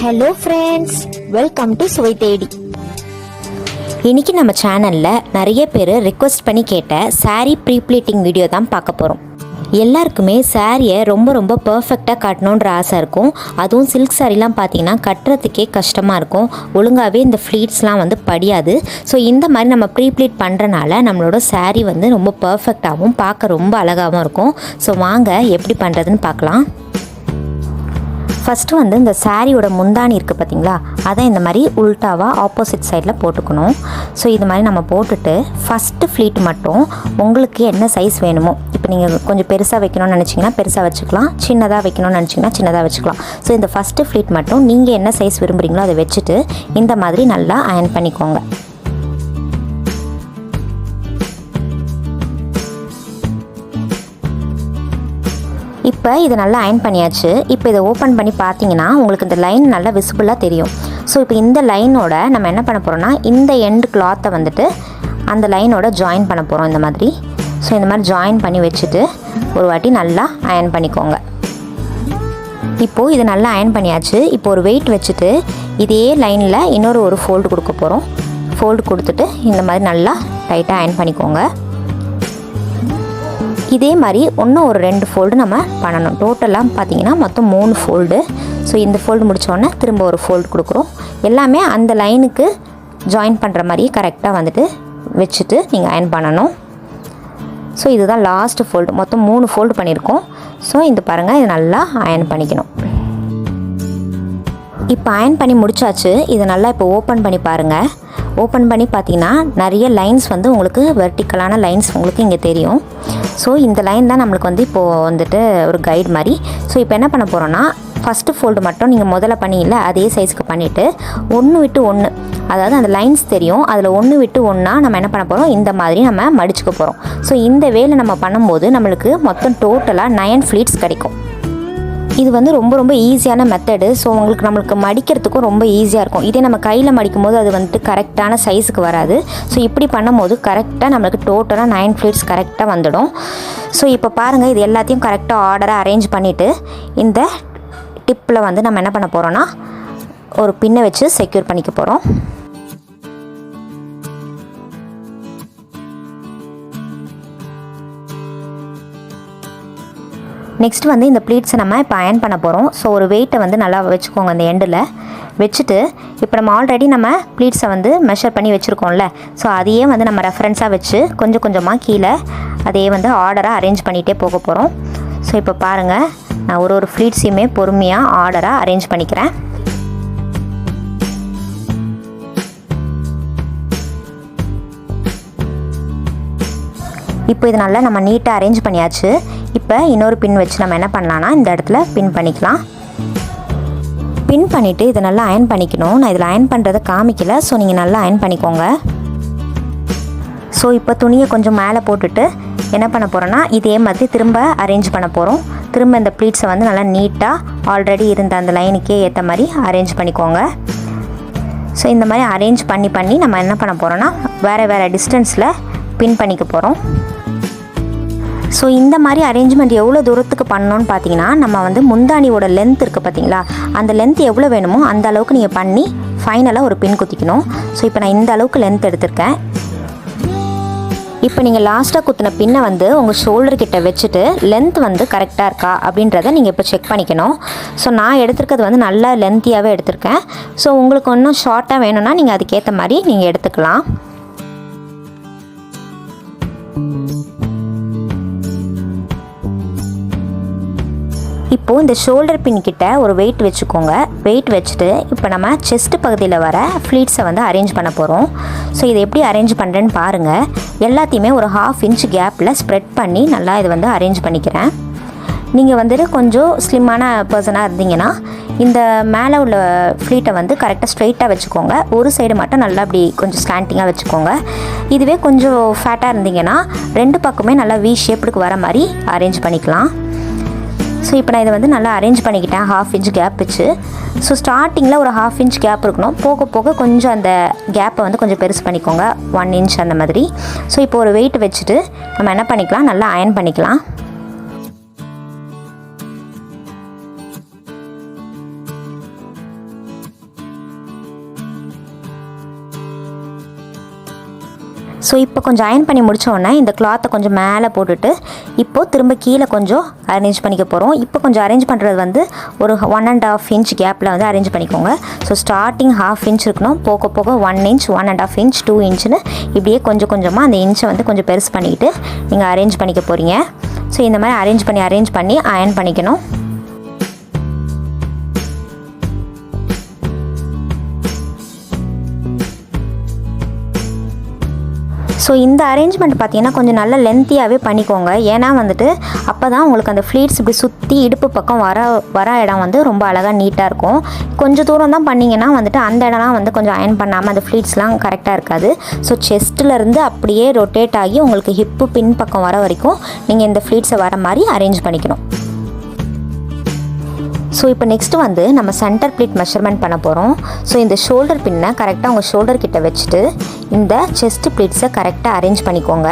Hello friends, welcome to சுவை தேடி. இன்றைக்கி நம்ம சேனலில் நிறைய பேர் ரிக்வெஸ்ட் பண்ணி கேட்ட சாரீ ப்ரீப்ளீட்டிங் வீடியோ தான் பார்க்க போகிறோம். எல்லாருக்குமே சாரியை ரொம்ப பர்ஃபெக்டாக கட்டணுன்ற ஆசை இருக்கும். அதுவும் சில்க் சாரீலாம் பார்த்திங்கன்னா கட்டுறதுக்கே கஷ்டமாக இருக்கும். ஒழுங்காகவே இந்த ஃப்ளீட்ஸ்லாம் படியாது. ஸோ இந்த மாதிரி நம்ம ப்ரீப்ளீட் பண்ணுறனால நம்மளோட சாரீ ரொம்ப பர்ஃபெக்டாகவும் பார்க்க ரொம்ப அழகாகவும் இருக்கும். ஸோ வாங்க எப்படி பண்ணுறதுன்னு பார்க்கலாம். ஃபஸ்ட்டு இந்த சாரியோட முந்தானி இருக்குது பார்த்திங்களா, அதை இந்த மாதிரி உல்ட்டாவாக ஆப்போசிட் சைடில் போட்டுக்கணும். ஸோ இது மாதிரி நம்ம போட்டுட்டு ஃபஸ்ட்டு ஃப்ளீட் மட்டும் உங்களுக்கு என்ன சைஸ் வேணுமோ, இப்போ நீங்கள் கொஞ்சம் பெருசாக வைக்கணும்னு நினச்சிங்கன்னா பெருசாக வச்சுக்கலாம், சின்னதாக வைக்கணும்னு நினச்சிங்கன்னா சின்னதாக வச்சுக்கலாம். ஸோ இந்த ஃபஸ்ட்டு ஃப்ளீட் மட்டும் நீங்கள் என்ன சைஸ் விரும்புகிறீங்களோ அதை வச்சுட்டு இந்த மாதிரி நல்லா அயர்ன் பண்ணிக்கோங்க. இப்போ இது நல்லா அயர்ன் பண்ணியாச்சு. இப்போ இதை ஓப்பன் பண்ணி பார்த்தீங்கன்னா உங்களுக்கு இந்த லைன் நல்லா விசிபிளாக தெரியும். ஸோ இப்போ இந்த லைனோட நம்ம என்ன பண்ண போகிறோம்னா இந்த எண்டு கிளாத்தை அந்த லைனோட ஜாயின் பண்ண போகிறோம் இந்த மாதிரி. ஸோ இந்த மாதிரி ஜாயின் பண்ணி வச்சுட்டு ஒரு வாட்டி நல்லா அயர்ன் பண்ணிக்கோங்க. இப்போது இது நல்லா அயர்ன் பண்ணியாச்சு. இப்போ ஒரு வெயிட் வச்சுட்டு இதே லைனில் இன்னொரு ஃபோல்டு கொடுக்க போகிறோம். ஃபோல்டு கொடுத்துட்டு இந்த மாதிரி நல்லா டைட்டாக அயர்ன் பண்ணிக்கோங்க. இதே மாதிரி இன்னும் ஒரு 2 ஃபோல்டு நம்ம பண்ணணும். டோட்டலாக பார்த்திங்கன்னா மொத்தம் 3 ஃபோல்டு. ஸோ இந்த ஃபோல்டு முடித்தோடனே திரும்ப ஒரு ஃபோல்டு கொடுக்குறோம். எல்லாமே அந்த லைனுக்கு ஜாயின் பண்ணுற மாதிரி கரெக்டாக வச்சுட்டு நீங்கள் அயர்ன் பண்ணணும். ஸோ இதுதான் லாஸ்ட்டு ஃபோல்டு. மொத்தம் 3 ஃபோல்டு பண்ணியிருக்கோம். ஸோ இந்த பாருங்கள், இது நல்லா அயர்ன் பண்ணிக்கணும். இப்போ அயர்ன் பண்ணி முடிச்சாச்சு. இதை நல்லா இப்போ ஓப்பன் பண்ணி பாருங்கள். ஓப்பன் பண்ணி பார்த்தீங்கன்னா நிறைய லைன்ஸ் உங்களுக்கு வெர்டிக்கலான லைன்ஸ் உங்களுக்கு இங்கே தெரியும். ஸோ இந்த லைன் தான் நம்மளுக்கு இப்போது ஒரு கைடு மாதிரி. ஸோ இப்போ என்ன பண்ண போகிறோன்னா ஃபஸ்ட்டு ஃபோல்டு மட்டும் நீங்கள் முதல்ல பண்ணியில்ல அதே சைஸ்க்கு பண்ணிவிட்டு 1 விட்டு 1, அதாவது அந்த லைன்ஸ் தெரியும், அதில் 1 விட்டு 1 நம்ம என்ன பண்ண போகிறோம், இந்த மாதிரி நம்ம மடிச்சுக்க போகிறோம். ஸோ இந்த வேலை நம்ம பண்ணும்போது நம்மளுக்கு மொத்தம் டோட்டலாக 9 ஃப்ளீட்ஸ் கிடைக்கும். இது ரொம்ப ஈஸியான மெத்தடு. ஸோ நம்மளுக்கு மடிக்கிறதுக்கும் ரொம்ப ஈஸியாக இருக்கும். இதே நம்ம கையில் மடிக்கும் போது அது கரெக்டான சைஸுக்கு வராது. ஸோ இப்படி பண்ணும்போது கரெக்டாக நம்மளுக்கு டோட்டலாக 9 ஃப்ளீட்ஸ் கரெக்டாக வந்துடும். ஸோ இப்போ பாருங்கள், இது எல்லாத்தையும் கரெக்டாக ஆர்டராக அரேஞ்ச் பண்ணிவிட்டு இந்த டிப்பில் நம்ம என்ன பண்ண போகிறோன்னா ஒரு பின்னை வச்சு செக்யூர் பண்ணிக்க போகிறோம். நெக்ஸ்ட் இந்த ப்ளீட்ஸை நம்ம இப்போ அயர்ன் பண்ண போகிறோம். ஸோ ஒரு வெயிட்டை நல்லா வச்சுக்கோங்க அந்த எண்டில் வச்சுட்டு, இப்போ நம்ம ஆல்ரெடி நம்ம ப்ளீட்ஸை மெஷர் பண்ணி வச்சுருக்கோம்ல, ஸோ அதையே நம்ம ரெஃபரன்ஸாக வச்சு கொஞ்சம் கொஞ்சமாக கீழே அதையே ஆர்டராக அரேஞ்ச் பண்ணிகிட்டே போக போகிறோம். ஸோ இப்போ பாருங்கள், நான் ஒரு ஃப்ளீட்ஸையுமே பொறுமையாக ஆர்டராக அரேஞ்ச் பண்ணிக்கிறேன். இப்போ இது நல்லா நம்ம நீட்டாக அரேஞ்ச் பண்ணியாச்சு. இப்போ இன்னொரு பின் வச்சு நம்ம என்ன பண்ணலான்னா இந்த இடத்துல பின் பண்ணிக்கலாம். பின் பண்ணிவிட்டு இதை நல்லா அயர்ன் பண்ணிக்கணும். நான் இதில் அயர்ன் பண்ணுறதை காமிக்கல, ஸோ நீங்கள் நல்லா அயர்ன் பண்ணிக்கோங்க. ஸோ இப்போ துணியை கொஞ்சம் மேலே போட்டுட்டு என்ன பண்ண போகிறோன்னா இதே மாதிரி திரும்ப அரேஞ்ச் பண்ண போகிறோம். திரும்ப இந்த ப்ளீட்ஸை நல்லா நீட்டாக ஆல்ரெடி இருந்த அந்த லைனுக்கே ஏற்ற மாதிரி அரேஞ்ச் பண்ணிக்கோங்க. ஸோ இந்த மாதிரி அரேஞ்ச் பண்ணி நம்ம என்ன பண்ண போகிறோன்னா வேறு டிஸ்டன்ஸில் பின் பண்ணிக்க போகிறோம். ஸோ இந்த மாதிரி அரேஞ்ச்மெண்ட் எவ்வளோ தூரத்துக்கு பண்ணணும்னு பார்த்தீங்கன்னா நம்ம முந்தானியோட லென்த் இருக்குது பார்த்தீங்களா, அந்த லென்த் எவ்வளோ வேணுமோ அந்த அளவுக்கு நீங்கள் பண்ணி ஃபைனலாக ஒரு பின் குத்திக்கணும். ஸோ இப்போ நான் இந்த அளவுக்கு லென்த் எடுத்திருக்கேன். இப்போ நீங்கள் லாஸ்ட்டாக குத்தின பின்னை உங்கள் ஷோல்டர் கிட்ட வச்சுட்டு லென்த் கரெக்டாக இருக்கா அப்படின்றத நீங்கள் இப்போ செக் பண்ணிக்கணும். ஸோ நான் எடுத்துருக்கிறது நல்லா லென்த்தியாகவே எடுத்திருக்கேன். ஸோ உங்களுக்கு இன்னும் ஷார்ட்டாக வேணும்னா நீங்கள் அதுக்கேற்ற மாதிரி நீங்கள் எடுத்துக்கலாம். இப்போது இந்த ஷோல்டர் பின் கிட்ட ஒரு வெயிட் வச்சுக்கோங்க. வெயிட் வச்சுட்டு இப்போ நம்ம செஸ்ட் பகுதியில் வர ஃப்ளீட்ஸை அரேஞ்ச் பண்ண போகிறோம். ஸோ இதை எப்படி அரேஞ்ச் பண்ணுறேன்னு பாருங்கள். எல்லாத்தையுமே ஒரு 1/2 இன்ச் கேப்பில் ஸ்ப்ரெட் பண்ணி நல்லா இது அரேஞ்ச் பண்ணிக்கிறேன். நீங்கள் கொஞ்சம் ஸ்லிம்மான பர்சனாக இருந்தீங்கன்னா இந்த மேலே உள்ள ஃப்ளீட்டை கரெக்டாக ஸ்ட்ரைட்டாக வச்சுக்கோங்க. ஒரு சைடு மட்டும் நல்லா அப்படி கொஞ்சம் ஸ்லாண்டிங்காக வச்சுக்கோங்க. இதுவே கொஞ்சம் ஃபேட்டாக இருந்தீங்கன்னா 2 பக்கமே நல்லா வி ஷேப்புக்கு வர மாதிரி அரேஞ்ச் பண்ணிக்கலாம். ஸோ இப்போ நான் இதை நல்லா அரேஞ்ச் பண்ணிக்கிட்டேன் 1/2 இன்ச் கேப் வச்சு. ஸோ ஸ்டார்டிங்கில் ஒரு 1/2 இன்ச் கேப் இருக்கணும். போக போக கொஞ்சம் அந்த கேப்பை கொஞ்சம் பெருசு பண்ணிக்கோங்க, 1 இன்ச் அந்த மாதிரி. ஸோ இப்போ ஒரு வெயிட் வச்சுட்டு நம்ம என்ன பண்ணிக்கலாம், நல்லா அயர்ன் பண்ணிக்கலாம். ஸோ இப்போ கொஞ்சம் அயன் பண்ணி முடித்தோடனே இந்த கிளாத்தை கொஞ்சம் மேலே போட்டுட்டு இப்போது திரும்ப கீழே கொஞ்சம் அரேஞ்ச் பண்ணிக்க போகிறோம். இப்போ கொஞ்சம் அரேஞ்ச் பண்ணுறது வந்து ஒரு 1.5 இன்ச் கேப்பில் வந்து அரேஞ்ச் பண்ணிக்கோங்க. ஸோ ஸ்டார்டிங் 1/2 இன்ச் இருக்கணும், போக போக 1 இன்ச், 1.5 இன்ச், 2 இன்ச்சுன்னு இப்படியே கொஞ்சம் கொஞ்சமாக அந்த இன்ச்சை வந்து கொஞ்சம் பெருசு பண்ணிக்கிட்டு நீங்கள் அரேஞ்ச் பண்ணிக்க போகிறீங்க. ஸோ இந்த மாதிரி அரேஞ்ச் பண்ணி அயன் பண்ணிக்கணும். ஸோ இந்த அரேஞ்ச்மெண்ட் பார்த்தீங்கன்னா கொஞ்சம் நல்ல லென்த்தியாகவே பண்ணிக்கோங்க. ஏன்னா வந்துட்டு அப்போ தான் உங்களுக்கு அந்த ஃப்ளீட்ஸ் இப்படி சுற்றி இடுப்பு பக்கம் வர இடம் வந்து ரொம்ப அழகாக நீட்டாக இருக்கும். கொஞ்சம் தூரம் தான் பண்ணிங்கன்னா வந்துட்டு அந்த இடம்லாம் வந்து கொஞ்சம் அயன் பண்ணாமல் அந்த ஃப்ளீட்ஸ்லாம் கரெக்டாக இருக்காது. ஸோ செஸ்ட்டிலேருந்து அப்படியே ரொட்டேட் ஆகி உங்களுக்கு ஹிப்பு பின் பக்கம் வர வரைக்கும் நீங்கள் இந்த ஃப்ளீட்ஸை வர மாதிரி அரேஞ்ச் பண்ணிக்கணும். ஸோ இப்போ நெக்ஸ்ட்டு வந்து நம்ம சென்டர் ப்ளீட் மெஷர்மெண்ட் பண்ண போகிறோம். ஸோ இந்த ஷோல்டர் பின்னை கரெக்டாக உங்கள் ஷோல்டர் கிட்ட வச்சுட்டு இந்த செஸ்ட் ப்ளீட்ஸை கரெக்டாக அரேஞ்ச் பண்ணிக்கோங்க.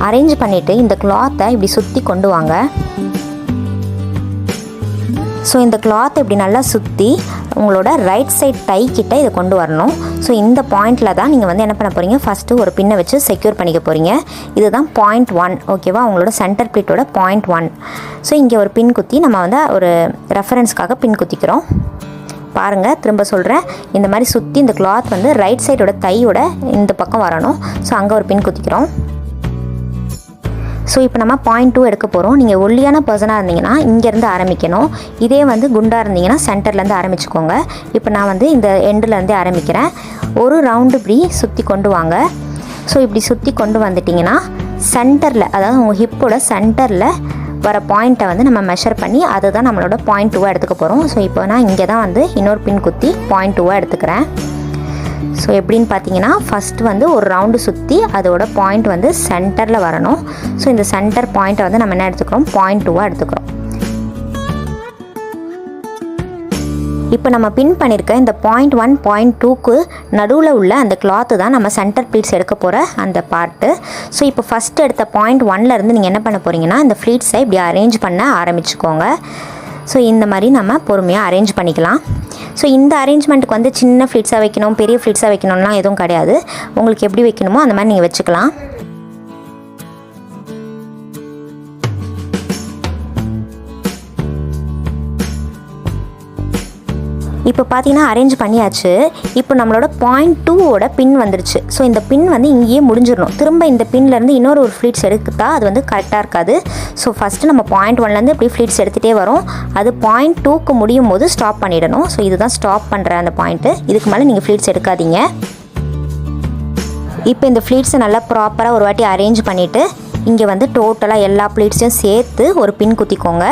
அரேஞ்ச் பண்ணிவிட்டு இந்த கிளாத்தை இப்படி சுற்றி கொண்டு வாங்க. ஸோ இந்த கிளாத்தை இப்படி நல்லா சுற்றி உங்களோட ரைட் சைட் டை கிட்ட இதை கொண்டு வரணும். ஸோ இந்த பாயிண்டில் தான் நீங்கள் வந்து என்ன பண்ண போகிறீங்க, ஃபஸ்ட்டு ஒரு பின்னை வச்சு செக்யூர் பண்ணிக்க போகிறீங்க. இதுதான் பாயிண்ட் 1, ஓகேவா, உங்களோட சென்டர் ப்ளீட்டோட பாயிண்ட் 1. ஸோ இங்கே ஒரு பின் குத்தி நம்ம வந்து ஒரு ரெஃபரன்ஸ்க்காக பின் குத்திக்கிறோம். பாருங்கள், திரும்ப சொல்கிறேன், இந்த மாதிரி சுற்றி இந்த கிளாத் வந்து ரைட் சைடோட தையோட இந்த பக்கம் வரணும். ஸோ அங்கே ஒரு பின் குத்திக்கிறோம். ஸோ இப்போ நம்ம பாயிண்ட் 2 எடுக்க போகிறோம். நீங்கள் ஒல்லியான பர்சனாக இருந்தீங்கன்னா இங்கேருந்து ஆரம்பிக்கணும். இதே வந்து குண்டாக இருந்தீங்கன்னா சென்டர்லேருந்து ஆரம்பிச்சுக்கோங்க. இப்போ நான் வந்து இந்த எண்டுலேருந்தே ஆரம்பிக்கிறேன். ஒரு ரவுண்டு இப்படி சுற்றி கொண்டு வாங்க. ஸோ இப்படி சுற்றி கொண்டு வந்துட்டிங்கன்னா சென்டரில், அதாவது உங்கள் ஹிப்போட சென்டரில் வர பாயிண்ட்டை வந்து நம்ம மெஷர் பண்ணி அதுதான் நம்மளோட பாயிண்ட் 2 எடுத்துக்க போகிறோம். ஸோ இப்போ நான் இங்கே தான் வந்து இன்னொரு பின் குத்தி பாயிண்ட் 2 எடுத்துக்கிறேன். ஸோ எப்படின்னு பார்த்தீங்கன்னா ஃபஸ்ட்டு வந்து ஒரு ரவுண்டு சுற்றி அதோட பாயிண்ட் வந்து சென்டரில் வரணும். ஸோ இந்த சென்டர் பாயிண்ட்டை வந்து நம்ம என்ன எடுத்துக்கிறோம், பாயிண்ட் 2 எடுத்துக்கிறோம். இப்போ நம்ம பின் பண்ணியிருக்க இந்த பாயிண்ட் 1, பாயிண்ட் 2க்கு நடுவில் உள்ள அந்த கிளாத்து தான் நம்ம சென்டர் ப்ளீட்ஸ் எடுக்க போகிற அந்த பார்ட்டு. ஸோ இப்போ ஃபஸ்ட்டு எடுத்த பாயிண்ட் 1லேருந்து நீங்கள் என்ன பண்ண போகிறீங்கன்னா இந்த ஃப்ளீட்ஸை இப்படி அரேஞ்ச் பண்ண ஆரம்பிச்சுக்கோங்க. ஸோ இந்த மாதிரி நம்ம பொறுமையாக அரேஞ்ச் பண்ணிக்கலாம். ஸோ இந்த அரேஞ்ச்மெண்ட்டுக்கு வந்து சின்ன ஃப்ளீட்ஸாக வைக்கணும், பெரிய ஃப்ளீட்ஸாக வைக்கணும்லாம் எதுவும் கிடையாது. உங்களுக்கு எப்படி வைக்கணுமோ அந்த மாதிரி நீங்கள் வச்சுக்கலாம். இப்போ பார்த்தீங்கன்னா அரேஞ்ச் பண்ணியாச்சு. இப்போ நம்மளோட பாயிண்ட் 2ஓட பின் வந்துருச்சு. ஸோ இந்த பின் வந்து இங்கேயே முடிஞ்சிடணும். திரும்ப இந்த பின்லேருந்து இன்னொரு ஃப்ளீட்ஸ் எடுத்தா அது வந்து கரெக்டாக இருக்காது. ஸோ ஃபஸ்ட்டு நம்ம பாயிண்ட் 1லேருந்து இப்படி ஃப்ளீட்ஸ் எடுத்துகிட்டே வரோம். அது பாயிண்ட் 2க்கு முடியும் போது ஸ்டாப் பண்ணிடணும். ஸோ இதுதான் ஸ்டாப் பண்ணுற அந்த பாயிண்ட்டு. இதுக்கு மேலே நீங்கள் ஃப்ளீட்ஸ் எடுக்காதீங்க. இப்போ இந்த ஃப்ளீட்ஸை நல்லா ப்ராப்பராக ஒரு வாட்டி அரேஞ்ச் பண்ணிவிட்டு இங்கே வந்து டோட்டலாக எல்லா ஃப்ளீட்ஸையும் சேர்த்து ஒரு பின் குத்திக்கோங்க.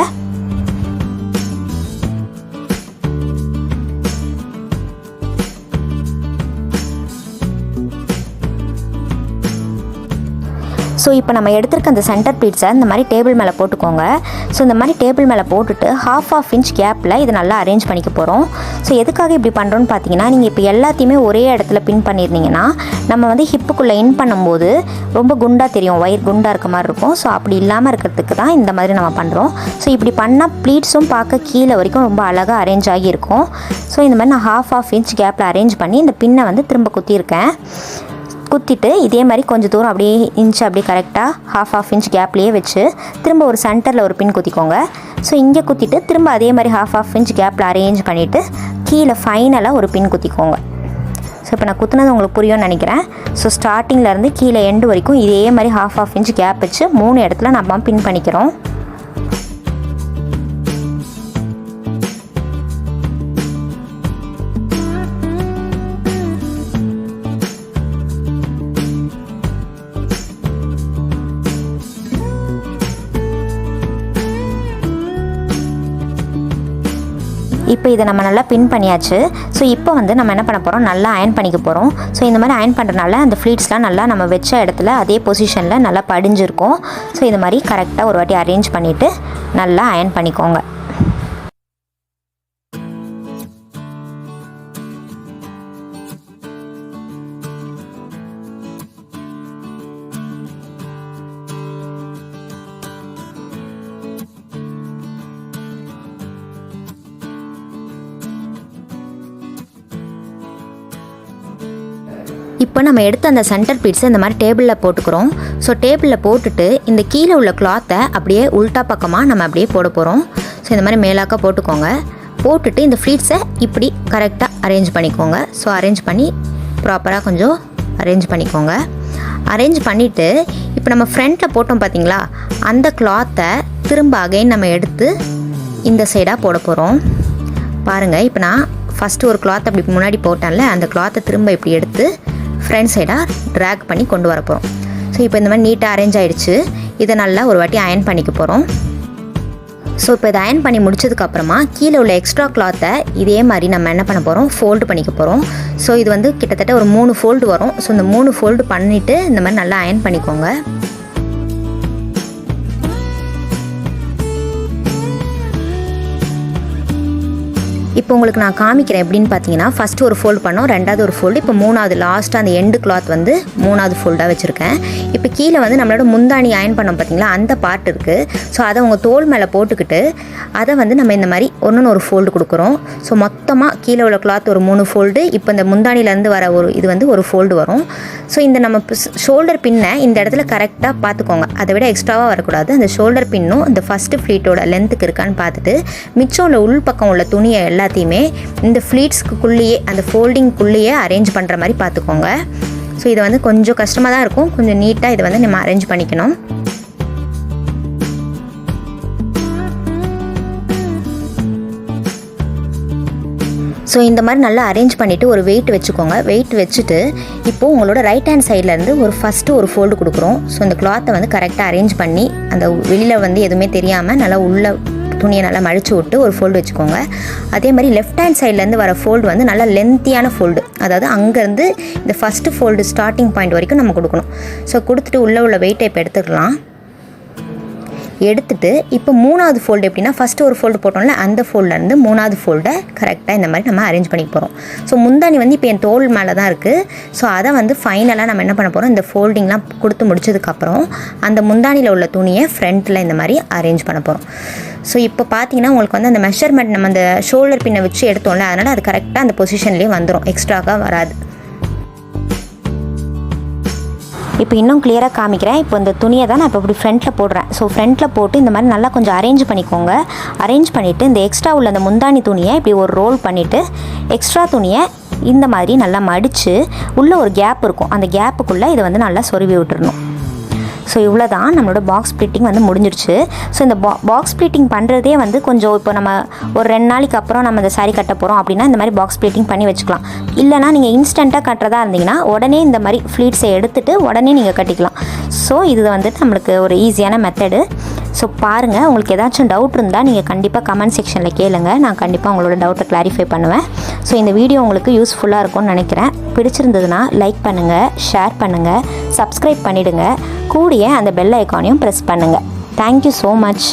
ஸோ இப்போ நம்ம எடுத்துருக்க அந்த சென்டர் ப்ளீட்ஸை இந்த மாதிரி டேபிள் மேலே போட்டுக்கோங்க. ஸோ இந்த மாதிரி டேபிள் மேலே போட்டுட்டு 1/2 இன்ச் கேப்பில் இது நல்லா அரேஞ்ச் பண்ணிக்க போகிறோம். ஸோ எதுக்காக இப்படி பண்ணுறோன்னு பார்த்தீங்கன்னா, நீங்கள் இப்போ எல்லாத்தையுமே ஒரே இடத்துல பின் பண்ணியிருந்தீங்கன்னா நம்ம வந்து ஹிப்புக்குள்ளே இன் பண்ணும்போது ரொம்ப குண்டாக தெரியும், வயிறு குண்டாக இருக்க மாதிரி இருக்கும். ஸோ அப்படி இல்லாமல் இருக்கிறதுக்கு தான் இந்த மாதிரி நம்ம பண்ணுறோம். ஸோ இப்படி பண்ணால் ப்ளீட்ஸும் பார்க்க கீழே வரைக்கும் ரொம்ப அழகாக அரேஞ்ச் ஆகியிருக்கும். ஸோ இந்த மாதிரி நான் 1/2 இன்ச் கேப்பில் அரேஞ்ச் பண்ணி இந்த பின்னை வந்து திரும்ப குத்தியிருக்கேன். குத்திட்டு இதே மாதிரி கொஞ்சம் தூரம் அப்படியே இன்ச் அப்படியே கரெக்டாக 1/2 இன்ச் கேப்லேயே வச்சு திரும்ப ஒரு சென்டரில் ஒரு பின் குத்திக்கோங்க. ஸோ இங்கே குத்திட்டு திரும்ப அதே மாதிரி 1/2 இன்ச் கேப்பில் அரேஞ்ச் பண்ணிவிட்டு கீழே ஃபைனலாக ஒரு பின் குத்திக்கோங்க. ஸோ இப்போ நான் குத்துனது உங்களுக்கு புரியும்னு நினைக்கிறேன். ஸோ ஸ்டார்டிங்லேருந்து கீழே எண்டு வரைக்கும் இதே மாதிரி 1/2 இன்ச் கேப் வச்சு 3 இடத்துல நம்ம பின் பண்ணிக்கிறோம். இப்போ இதை நம்ம நல்லா பின் பண்ணியாச்சு. ஸோ இப்போ வந்து நம்ம என்ன பண்ண போகிறோம், நல்லா அயன் பண்ணிக்க போகிறோம். ஸோ இந்த மாதிரி அயன் பண்ணுறதுனால அந்த ஃப்ளீட்ஸ்லாம் நல்லா நம்ம வச்ச இடத்துல அதே பொசிஷனில் நல்லா படிஞ்சிருக்கும். ஸோ இது மாதிரி கரெக்டாக ஒரு வாட்டி அரேஞ்ச் பண்ணிவிட்டு நல்லா அயன் பண்ணிக்கோங்க. இப்போ நம்ம எடுத்து அந்த சென்டர் பீட்ஸை இந்த மாதிரி டேபிளில் போட்டுக்கிறோம். ஸோ டேபிளில் போட்டுட்டு இந்த கீழே உள்ள கிளாத்தை அப்படியே உல்ட்டா பக்கமாக நம்ம அப்படியே போட போகிறோம். ஸோ இந்த மாதிரி மேலாக்க போட்டுக்கோங்க. போட்டுட்டு இந்த ஃப்ளீட்ஸை இப்படி கரெக்டாக அரேஞ்ச் பண்ணிக்கோங்க. ஸோ அரேஞ்ச் பண்ணி ப்ராப்பராக கொஞ்சம் அரேஞ்ச் பண்ணிக்கோங்க. அரேஞ்ச் பண்ணிவிட்டு இப்போ நம்ம ஃப்ரண்ட்டில் போட்டோம் பார்த்தீங்களா, அந்த கிளாத்தை திரும்ப அகைன் நம்ம எடுத்து இந்த சைடாக போட போகிறோம். பாருங்கள், இப்போ நான் ஃபஸ்ட்டு ஒரு கிளாத் அப்படி முன்னாடி போட்டேன்ல, அந்த கிளாத்தை திரும்ப இப்படி எடுத்து ஃப்ரண்ட் சைடாக ட்ராக் பண்ணி கொண்டு வர போகிறோம். ஸோ இப்போ இந்த மாதிரி நீட்டாக அரேஞ்ச் ஆகிடுச்சு. இதை நல்லா ஒரு வாட்டி அயன் பண்ணிக்க போகிறோம். ஸோ இப்போ இதை அயன் பண்ணி முடிச்சதுக்கப்புறமா கீழே உள்ள எக்ஸ்ட்ரா கிளாத்தை இதே மாதிரி நம்ம என்ன பண்ண போகிறோம், ஃபோல்டு பண்ணிக்க போகிறோம். ஸோ இது வந்து கிட்டத்தட்ட ஒரு 3 ஃபோல்டு வரும். ஸோ இந்த 3 ஃபோல்டு பண்ணிவிட்டு இந்த மாதிரி நல்லா அயன் பண்ணிக்கோங்க. இப்போ உங்களுக்கு நான் காமிக்கிறேன் எப்படின்னு பார்த்தீங்கன்னா, ஃபஸ்ட்டு ஒரு ஃபோல்டு பண்ணோம், ரெண்டாவது ஒரு ஃபோல்டு, இப்போ மூணாவது லாஸ்ட்டாக அந்த எண்டு கிளாத் வந்து மூணாவது ஃபோல்டாக வச்சுருக்கேன். இப்போ கீழே வந்து நம்மளோட முந்தாணி அயன் பண்ணோம் பார்த்தீங்களா, அந்த பார்ட் இருக்குது. ஸோ அதை உங்கள் தோல் மேலே போட்டுக்கிட்டு அதை வந்து நம்ம இந்த மாதிரி ஒன்று ஒரு ஃபோல்டு கொடுக்குறோம். ஸோ மொத்தமாக கீழே உள்ள கிளாத் ஒரு 3 ஃபோல்டு, இப்போ இந்த முந்தாணிலேருந்து வர இது வந்து ஒரு ஃபோல்டு வரும். ஸோ இந்த நம்ம ஷோல்டர் பின்னை இந்த இடத்துல கரெக்டாக பார்த்துக்கோங்க. அதை விட எக்ஸ்ட்ராவாக வரக்கூடாது. அந்த ஷோல்டர் பின்னும் இந்த ஃபஸ்ட்டு ஃப்ளீட்டோட லென்த்துக்கு இருக்கான்னு பார்த்துட்டு மிச்சம் உள்ள உள் பக்கம் உள்ள துணியை எல்லாத்தையுமே இந்த ஃப்ளீட்ஸ்க்குள்ளேயே அந்த ஃபோல்டிங்குள்ளேயே அரேஞ்ச் பண்ணுற மாதிரி பார்த்துக்கோங்க. ஸோ இது வந்து கொஞ்சம் கஷ்டமாக தான் இருக்கும். கொஞ்சம் நீட்டாக இதை வந்து நம்ம அரேஞ்ச் பண்ணிக்கணும். ஸோ இந்த மாதிரி நல்லா அரேஞ்ச் பண்ணிவிட்டு ஒரு வெயிட் வச்சுக்கோங்க. வெயிட் வச்சுட்டு இப்போது உங்களோட ரைட் ஹேண்ட் சைட்லேருந்து ஃபஸ்ட்டு ஒரு ஃபோல்டு கொடுக்குறோம். ஸோ இந்த கிளாத்தை வந்து கரெக்டாக அரேஞ்ச் பண்ணி அந்த வெளியில் வந்து எதுவுமே தெரியாமல் நல்லா உள்ள துணியை நல்லா மடித்து விட்டு ஒரு ஃபோல்டு வச்சுக்கோங்க. அதே மாதிரி லெஃப்ட் ஹேண்ட் சைட்லேருந்து வர ஃபோல்டு வந்து நல்லா லென்த்தியான ஃபோல்டு, அதாவது அங்கேருந்து இந்த ஃபஸ்ட்டு ஃபோல்டு ஸ்டார்டிங் பாயிண்ட் வரைக்கும் நம்ம கொடுக்கணும். ஸோ கொடுத்துட்டு உள்ளே உள்ள வெயிட்டை இப்போ எடுத்துக்கலாம். எடுத்துகிட்டு இப்போ மூணாவது ஃபோல்டு எப்படின்னா, ஃபஸ்ட்டு ஒரு ஃபோல்டு போட்டோம்ல, அந்த ஃபோல்ட்லேருந்து மூணாவது ஃபோல்டை கரெக்டாக இந்த மாதிரி நம்ம அரேஞ்ச் பண்ணிக்க போகிறோம். ஸோ முந்தாணி வந்து இப்போ என் தோல் மேலே தான் இருக்குது. ஸோ அதை வந்து ஃபைனலாக நம்ம என்ன பண்ண போகிறோம், இந்த ஃபோல்டிங்லாம் கொடுத்து முடிச்சதுக்கப்புறம் அந்த முந்தாணியில் உள்ள துணியை ஃப்ரண்ட்டில் இந்த மாதிரி அரேஞ்ச் பண்ண போகிறோம். ஸோ இப்போ பார்த்தீங்கன்னா உங்களுக்கு வந்து அந்த மெஷர்மெண்ட் நம்ம அந்த ஷோல்டர் பின்னை வச்சு எடுத்தோம்ல, அதனால் அது கரெக்டாக அந்த பொசிஷன்லேயே வந்துடும், எக்ஸ்ட்ராவாக வராது. இப்போ இன்னும் கிளியராக காமிக்கிறேன். இப்போ இந்த துணியை தான் நான் இப்போ இப்படி ஃப்ரண்ட்டில் போடுறேன். ஸோ ஃப்ரண்ட்டில் போட்டு இந்த மாதிரி நல்லா கொஞ்சம் அரேஞ்ச் பண்ணிக்கோங்க. அரேஞ்ச் பண்ணிவிட்டு இந்த எக்ஸ்ட்ரா உள்ள அந்த முந்தாணி துணியை இப்படி ஒரு ரோல் பண்ணிவிட்டு எக்ஸ்ட்ரா துணியை இந்த மாதிரி நல்லா மடித்து உள்ளே ஒரு கேப் இருக்கும், அந்த கேப்புக்குள்ளே இதை வந்து நல்லா சொருவி விட்டுறணும். ஸோ இவ்வளோ தான் நம்மளோட பாக்ஸ் ஸ்ப்ளிட்டிங் வந்து முடிஞ்சிடுச்சு. ஸோ இந்த பாக்ஸ் ஸ்ப்ளிட்டிங் பண்ணுறதே வந்து கொஞ்சம் இப்போ நம்ம ஒரு 2 நாளைக்கு அப்புறம் நம்ம இந்த சாரீ கட்ட போகிறோம் அப்படின்னா இந்த மாதிரி பாக்ஸ் ஸ்ப்ளிட்டிங் பண்ணி வச்சுக்கலாம். இல்லைனா நீங்கள் இன்ஸ்டண்ட்டாக கட்டுறதா இருந்தீங்கன்னா உடனே இந்த மாதிரி ஃப்ளீட்ஸை எடுத்துகிட்டு உடனே நீங்கள் கட்டிக்கலாம். ஸோ இது வந்துட்டு நம்மளுக்கு ஒரு ஈஸியான மெத்தடு. ஸோ பாருங்கள், உங்களுக்கு ஏதாச்சும் டவுட் இருந்தால் நீங்கள் கண்டிப்பாக கமெண்ட் செக்ஷனில் கேளுங்க. நான் கண்டிப்பாக உங்களோட டவுட்டை கிளாரிஃபை பண்ணுவேன். ஸோ இந்த வீடியோ உங்களுக்கு யூஸ்ஃபுல்லாக இருக்கும்னு நினைக்கிறேன். பிடிச்சிருந்ததுன்னா லைக் பண்ணுங்கள், ஷேர் பண்ணுங்கள், சப்ஸ்கிரைப் பண்ணிவிடுங்க. கூடிய அந்த பெல் ஐக்கானையும் ப்ரெஸ் பண்ணுங்கள். Thank you so much.